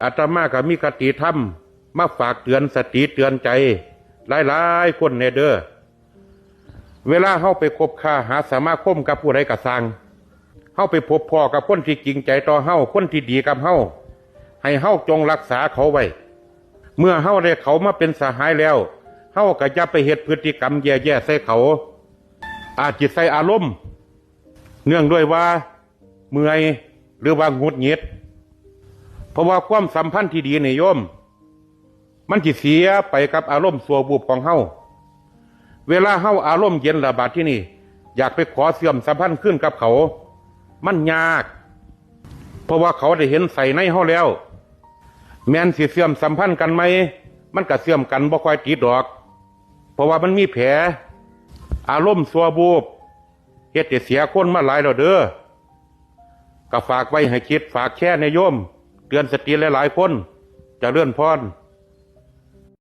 อาตมาก็มีคติธรรมมาฝากเตือนสติเตือนใจหลายๆคนเนเด้อเวลาเฮาไปคบค้าหาสมาคมกับผู้ใดก็สร้างเฮาไปพบพ่อกับคนที่จริงใจต่อเฮาคนที่ดีกับเฮาให้เฮาจงรักษาเขาไว้เมื่อเฮาได้เขามาเป็นสหายแล้วเฮาก็จะไปเฮ็ดพฤติกรรมแย่ๆใส่เขาอาจจิตใส่อารมณ์เนื่องด้วยว่าเมื่อยหรือว่าหงุดหงิดเพราะว่าความสัมพันธ์ที่ดีนี่โยมมันสิเสียไปกับอารมณ์สัวบูบของเฮาเวลาเฮาอารมณ์เย็นระบาดที่นี่อยากไปขอเสื่อมสัมพันธ์ขึ้นกับเขามันยากเพราะว่าเขาได้เห็นใส่ในเฮาแล้วแม้นสิเสื่อมสัมพันธ์กันไหมมันก็เสื่อมกันบ่ค่อยติดดอกเพราะว่ามันมีแผลอารมณ์สัวบูบเฮ็ดให้เสียคนมาหลายแล้วเด้อก็ฝากไว้ให้คิดฝากแค่ในโยมเตือนสติหลายๆคนจะเลื่อนพร